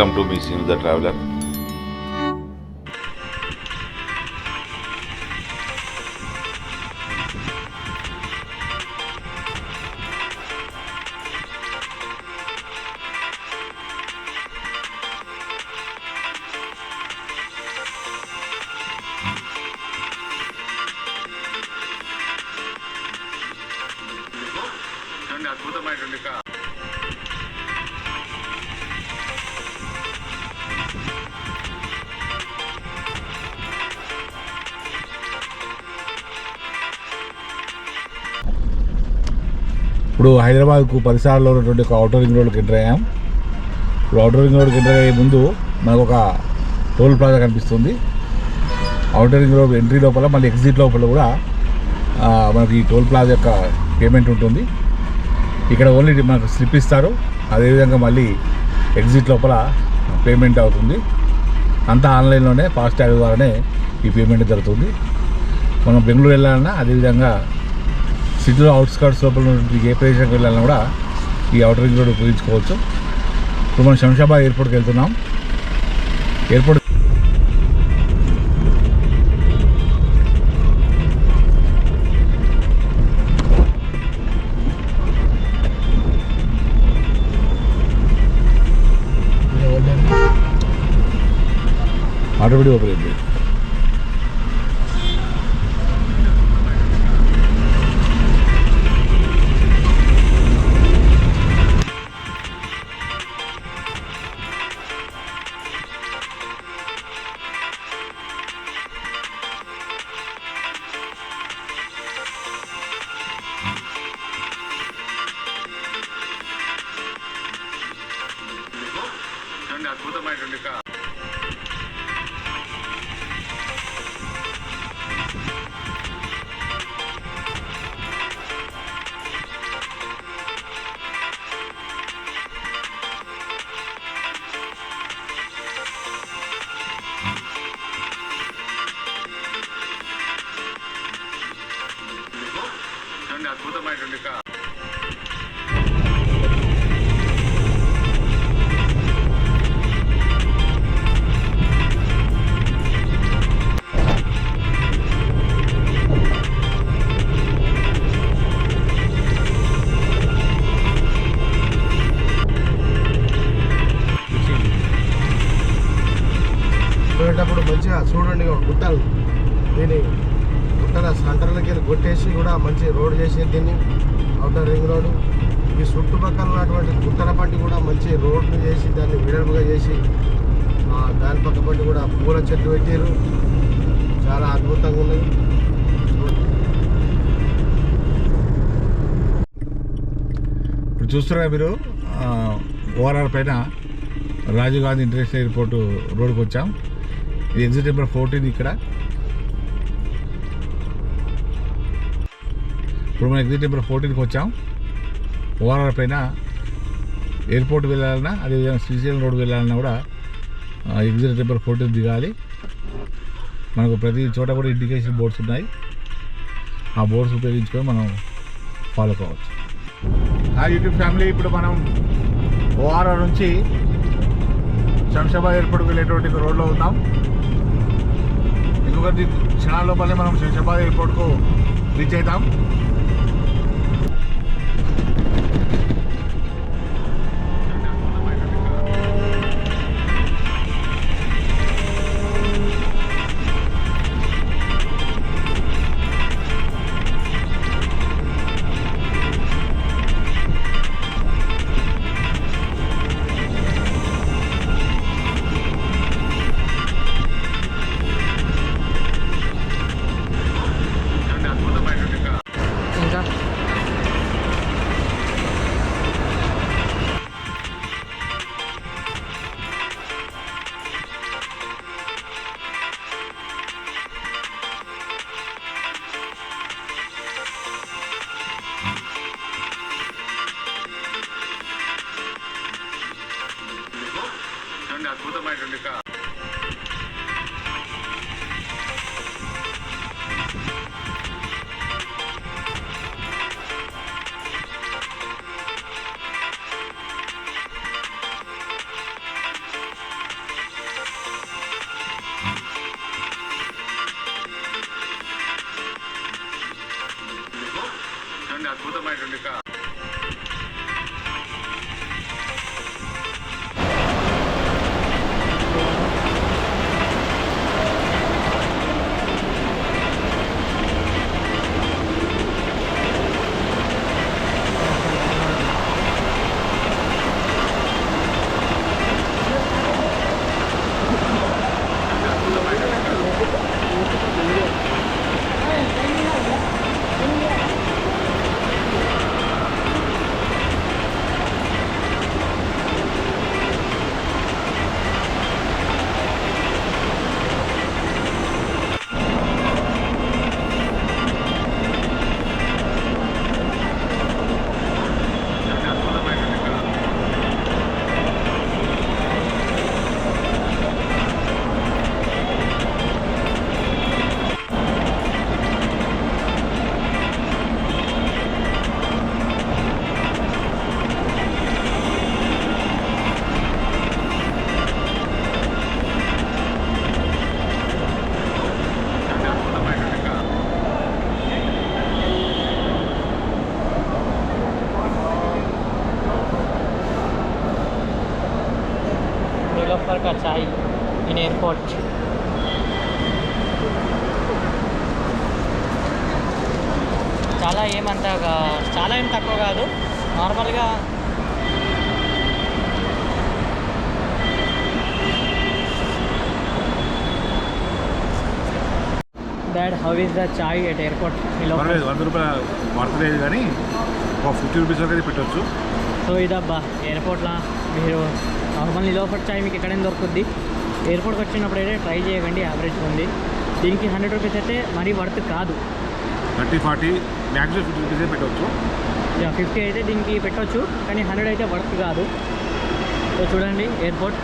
Welcome to Be Seen the Traveler. అద్భుతమైనటువంటి ఇప్పుడు హైదరాబాద్కు పరిసరాల్లో ఉన్నటువంటి ఒక అవుటర్ రింగ్ రోడ్కి ఎంటర్ అయ్యాం. ఇప్పుడు అవుటర్ రింగ్ రోడ్కి ఎంటర్ అయ్యే ముందు మనకు ఒక టోల్ ప్లాజా కనిపిస్తుంది. అవుటర్ రింగ్ రోడ్ ఎంట్రీ లోపల మళ్ళీ ఎగ్జిట్ లోపల కూడా మనకి టోల్ ప్లాజా యొక్క పేమెంట్ ఉంటుంది. ఇక్కడ ఓన్లీ మనకు స్లిప్ ఇస్తారు, అదేవిధంగా మళ్ళీ ఎగ్జిట్ లోపల పేమెంట్ అవుతుంది. అంతా ఆన్లైన్లోనే ఫాస్టాగ్ ద్వారానే ఈ పేమెంట్ జరుగుతుంది. మనం బెంగళూరు వెళ్ళాలన్నా, అదేవిధంగా సిటీలో అవుట్స్కర్ట్స్ లోపల ఏ ప్రదేశానికి వెళ్ళాలన్నా కూడా ఈ అవుటర్ రింగ్ రోడ్ ఉపయోగించుకోవచ్చు. ఇప్పుడు మనం శంషాబాద్ ఎయిర్పోర్ట్కి వెళ్తున్నాం. ఎయిర్పోర్ట్ ఆటోమేటిక్ ఓపెన్ అయింది. అద్భుతమైనటువంటి అద్భుతమైనటువంటి పోయేటప్పుడు మంచిగా చూడండి గుట్టలు, దీన్ని గుట్టల సెంటర్లకి కొట్టేసి కూడా మంచి రోడ్ చేసి దీన్ని అవుటర్ రింగ్ రోడ్డు ఈ చుట్టుపక్కల ఉన్నటువంటి గుట్టల పట్టి కూడా మంచి రోడ్లు చేసి దాన్ని విడలుగా చేసి దాని పక్క పట్టి కూడా పూల చెట్లు పెట్టారు. చాలా అద్భుతంగా ఉన్నది. ఇప్పుడు చూస్తున్నారా మీరు, ఓఆర్ఆర్ పైన రాజీవ్ గాంధీ ఇంటర్నేషనల్ ఎయిర్పోర్ట్ రోడ్కి వచ్చాం. ఇది ఎగ్జిట్ నెంబర్ 14 ఇక్కడ. ఇప్పుడు మనం ఎగ్జిట్ నెంబర్ 14కి వచ్చాం. ఓఆర్ఆర్ పైన ఎయిర్పోర్ట్ వెళ్ళాలన్నా, అదేవిధంగా శ్రీశైలం రోడ్ వెళ్ళాలన్నా కూడా ఎగ్జిట్ నెంబర్ 14 దిగాలి. మనకు ప్రతి చోట కూడా ఇండికేషన్ బోర్డ్స్ ఉన్నాయి. ఆ బోర్డ్స్ ఉపయోగించుకొని మనం ఫాలో కావచ్చు. ఆ యూట్యూబ్ ఫ్యామిలీ, ఇప్పుడు మనం ఓఆర్ఆర్ నుంచి శంషాబాద్ ఎయిర్పోర్ట్కి వెళ్ళేటువంటి రోడ్లో ఉన్నాం. ఎందుకంటే క్షణాల లోపలే మనం శంషాబాద్ ఎయిర్పోర్ట్కు రీచ్ అవుతాం. చూడండి అద్భుతమైనటువంటి नीलोफर का चाय इन एयरपोर्ट చాలా ఏం తక్కువ కాదు నార్మల్గా dad how is the chai at airport పర్లేదు 100 రూపాయలు వర్తలేదు కానీ ఒక 50 రూపీస్ వరకు అయితే పెట్టవచ్చు. సో ఇదబ్బా ఎయిర్పోర్ట్లో మీరు నార్మల్ నిలోఫర్ చాయ్ మీకు ఎక్కడైనా దొరుకుద్ది. ఎయిర్పోర్ట్కి వచ్చినప్పుడు అయితే ట్రై చేయకండి, యావరేజ్ ఉంది. దీనికి 100 రూపీస్ అయితే మరీ వర్త్ కాదు. 30-40 మ్యాక్సిమం 50 రూపీసే పెట్టవచ్చు. 50 అయితే దీనికి పెట్టవచ్చు, కానీ 100 అయితే వర్త్ కాదు. సో చూడండి ఎయిర్పోర్ట్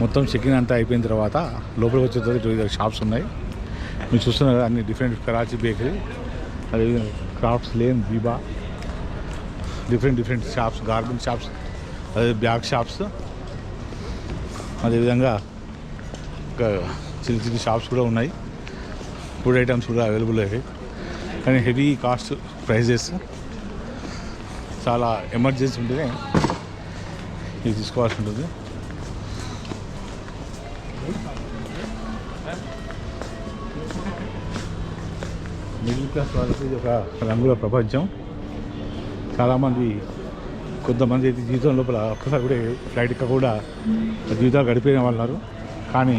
మొత్తం చెకింగ్ అంతా అయిపోయిన తర్వాత లోపలికి వచ్చే తర్వాత షాప్స్ ఉన్నాయి. మీరు చూస్తున్నారు కదా అన్ని డిఫరెంట్ కరాచీ బేకరీ, అదేవిధంగా crafts lane, Biba, different shops, garment shops, అదే బ్యాగ్ షాప్స్, అదేవిధంగా చిన్న షాప్స్ కూడా ఉన్నాయి. ఫుడ్ ఐటమ్స్ కూడా అవైలబుల్ అయ్యాయి, కానీ హెవీ కాస్ట్ ప్రైజెస్. చాలా ఎమర్జెన్సీ ఉంటేనే ఇది తీసుకోవాల్సి ఉంటుంది. మిడిల్ క్లాస్ వాళ్ళకి ఇది ఒక రంగుల ప్రపంచం. చాలామంది కొంతమంది అయితే జీవితం లోపల ఒక్కసారి కూడా ఫ్లైట్ ఎక్కకుండా జీవితాలు గడిపోయిన వాళ్ళు ఉన్నారు. కానీ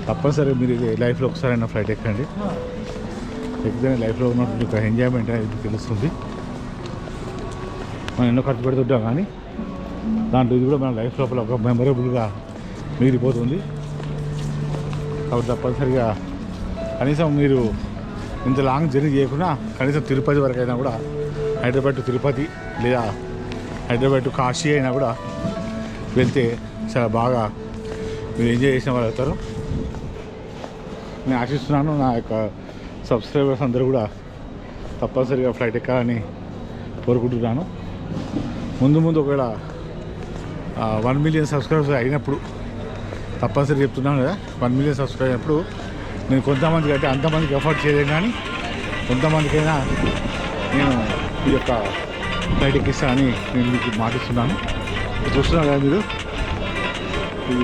తప్పనిసరిగా మీరు లైఫ్లో ఒకసారైనా ఫ్లైట్ ఎక్కండి. ఎక్కితేనే లైఫ్లో ఉన్నటువంటి ఒక ఎంజాయ్మెంట్ అనేది తెలుస్తుంది. మనం ఎన్నో ఖర్చు పెడుతుంటాం, కానీ దాంట్లో ఇది కూడా మన లైఫ్ లోపల ఒక మెమరబుల్గా మిగిలిపోతుంది. కాబట్టి తప్పనిసరిగా కనీసం మీరు ఇంత లాంగ్ జర్నీ చేయకుండా కనీసం తిరుపతి వరకు అయినా కూడా, హైదరాబాద్ టు తిరుపతి లేదా హైదరాబాద్ టు కాశీ అయినా కూడా వెళ్తే చాలా బాగా మీరు ఎంజాయ్ చేసిన వాళ్ళు అవుతారు. నేను ఆశిస్తున్నాను నా యొక్క సబ్స్క్రైబర్స్ అందరూ కూడా తప్పనిసరిగా ఫ్లైట్ ఎక్కాలని కోరుకుంటున్నాను. ముందు ఒకవేళ 1 మిలియన్ సబ్స్క్రైబర్స్ అయినప్పుడు, తప్పనిసరి చెప్తున్నాను కదా, 1 మిలియన్ సబ్స్క్రైబర్ అయినప్పుడు నేను కొంతమందికి అంటే అంతమందికి ఎఫర్ట్ చేయలేను, కానీ కొంతమందికైనా నేను ఈ యొక్క ఫ్లైట్ ఎక్కిస్తానని నేను మీకు మాటిస్తున్నాను. చూస్తున్నారు కదా మీరు, ఈ